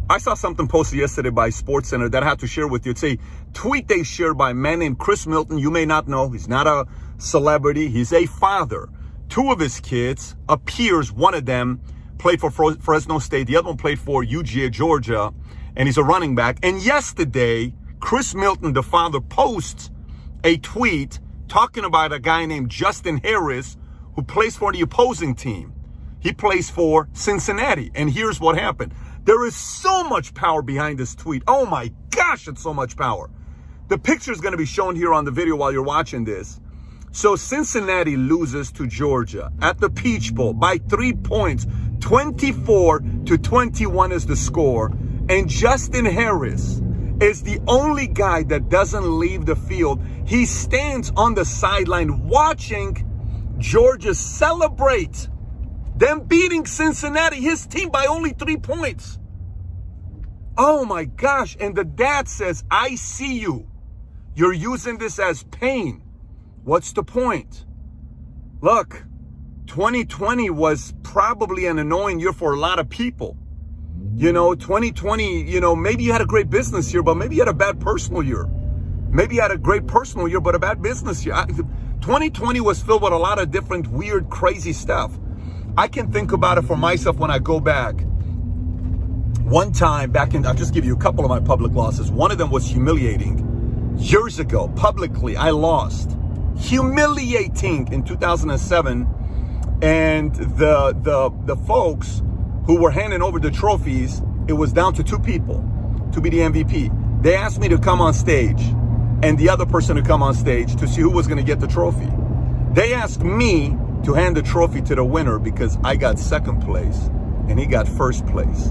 I saw something posted yesterday by SportsCenter that I had to share with you. It's a tweet they shared by a man named Chris Milton. You may not know. He's not a celebrity. He's a father. Two of his kids, peers, one of them played for Fresno State. The other one played for UGA, Georgia, and he's a running back. And yesterday, Chris Milton, the father, posts a tweet talking about a guy named Justin Harris who plays for the opposing team. He plays for Cincinnati. And here's what happened. There is so much power behind this tweet. Oh my gosh, it's so much power. The picture is going to be shown here on the video while you're watching this. So Cincinnati loses to Georgia at the Peach Bowl by 3 points. 24-21 is the score. And Justin Harris is the only guy that doesn't leave the field. He stands on the sideline watching Georgia celebrate them beating Cincinnati, his team, by only 3 points. Oh my gosh. And the dad says, I see you. You're using this as pain. What's the point? Look, 2020 was probably an annoying year for a lot of people. 2020, maybe you had a great business year, but maybe you had a bad personal year. Maybe you had a great personal year, but a bad business year. 2020 was filled with a lot of different weird, crazy stuff. I can think about it for myself when I go back. One time back in, I'll just give you a couple of my public losses. One of them was humiliating. Years ago, publicly, I lost. Humiliating in 2007. And the folks who were handing over the trophies, it was down to 2 people to be the MVP. They asked me to come on stage and the other person to come on stage to see who was going to get the trophy. They asked me to hand the trophy to the winner because I got second place and he got first place.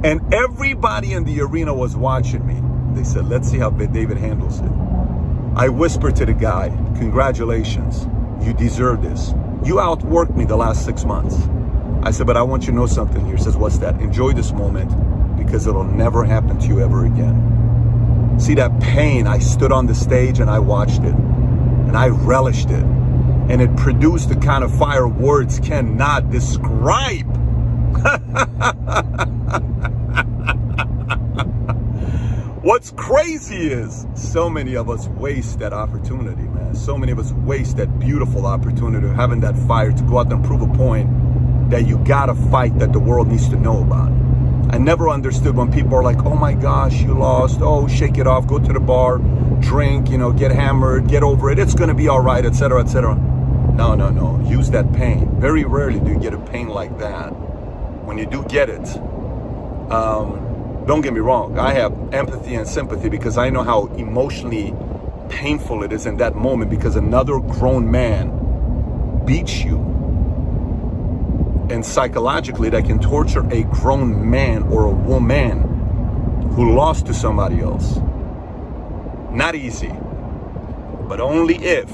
And everybody in the arena was watching me. They said, let's see how David handles it. I whispered to the guy, congratulations, you deserve this. You outworked me the last 6 months. I said, but I want you to know something here. He says, what's that? Enjoy this moment because it'll never happen to you ever again. See that pain? I stood on the stage and I watched it and I relished it. And it produced the kind of fire words cannot describe. What's crazy is so many of us waste that opportunity, man. So many of us waste that beautiful opportunity of having that fire to go out there and prove a point that you gotta fight, that the world needs to know about. I never understood when people are like, oh my gosh, you lost. Oh, shake it off, go to the bar, drink, get hammered, get over it. It's gonna be all right, etc., etc. No. Use that pain. Very rarely do you get a pain like that. When you do get it, don't get me wrong, I have empathy and sympathy because I know how emotionally painful it is in that moment because another grown man beats you. And psychologically, that can torture a grown man or a woman who lost to somebody else. Not easy, but only if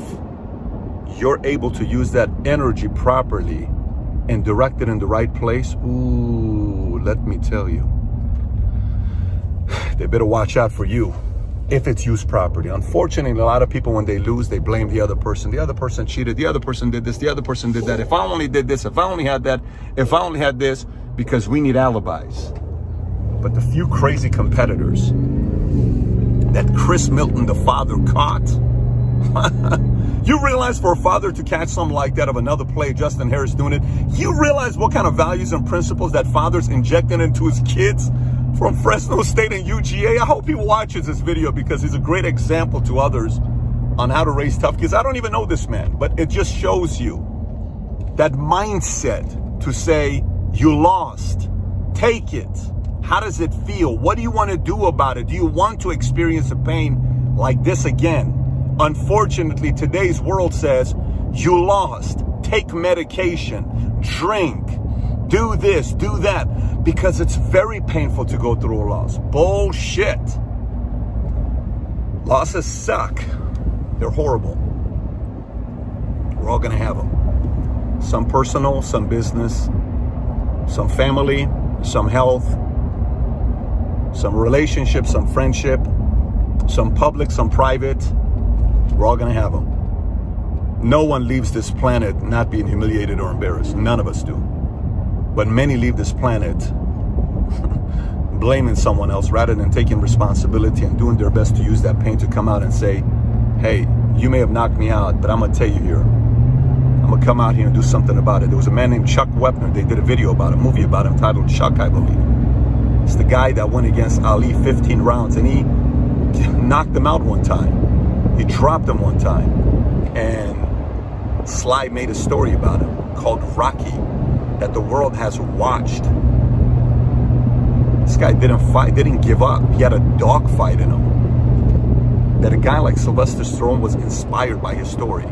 you're able to use that energy properly and direct it in the right place. Ooh, let me tell you, they better watch out for you if it's used properly. Unfortunately, a lot of people, when they lose, they blame the other person. The other person cheated. The other person did this. The other person did that. If I only did this, if I only had that, if I only had this, because we need alibis. But the few crazy competitors that Chris Milton, the father, caught, you realize for a father to catch something like that of another play, Justin Harris doing it, you realize what kind of values and principles that father's injecting into his kids from Fresno State and UGA. I hope he watches this video because he's a great example to others on how to raise tough kids. I don't even know this man, but it just shows you that mindset to say, you lost, take it. How does it feel? What do you want to do about it? Do you want to experience a pain like this again? Unfortunately, today's world says, you lost, take medication, drink, do this, do that, because it's very painful to go through a loss. Bullshit. Losses suck. They're horrible. We're all gonna have them. Some personal, some business, some family, some health, some relationship, some friendship, some public, some private. We're all gonna have them. No one leaves this planet not being humiliated or embarrassed. None of us do. But many leave this planet blaming someone else rather than taking responsibility and doing their best to use that pain to come out and say, hey, you may have knocked me out, but I'm going to tell you here, I'm going to come out here and do something about it. There was a man named Chuck Wepner. They did a video about him, movie about him, titled Chuck, I believe. It's the guy that went against Ali 15 rounds, and he knocked him out one time. He dropped him one time. And Sly made a story about him called Rocky that the world has watched. This guy didn't fight, didn't give up. He had a dog fight in him. That a guy like Sylvester Stallone was inspired by his story.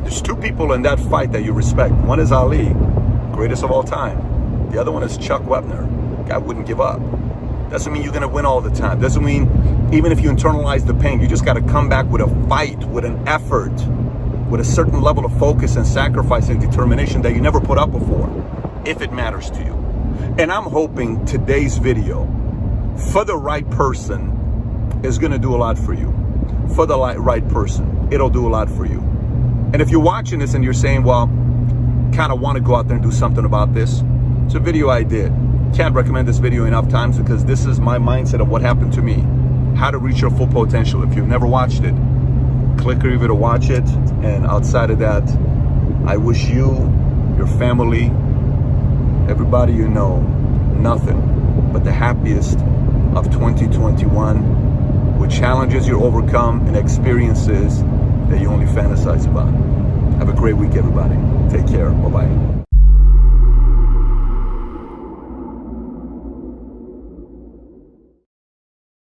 There's two people in that fight that you respect. One is Ali, greatest of all time. The other one is Chuck Wepner. Guy wouldn't give up. Doesn't mean you're gonna win all the time. Doesn't mean even if you internalize the pain, you just gotta come back with a fight, with an effort, with a certain level of focus and sacrifice and determination that you never put up before, if it matters to you. And I'm hoping today's video, for the right person, is gonna do a lot for you. For the right person, it'll do a lot for you. And if you're watching this and you're saying, well, kind of want to go out there and do something about this, it's a video I did. Can't recommend this video enough times because this is my mindset of what happened to me. How to reach your full potential. If you've never watched it, click here to watch it. And outside of that, I wish you, your family, everybody you know, nothing but the happiest of 2021 with challenges you overcome and experiences that you only fantasize about. Have a great week, everybody. Take care. Bye-bye.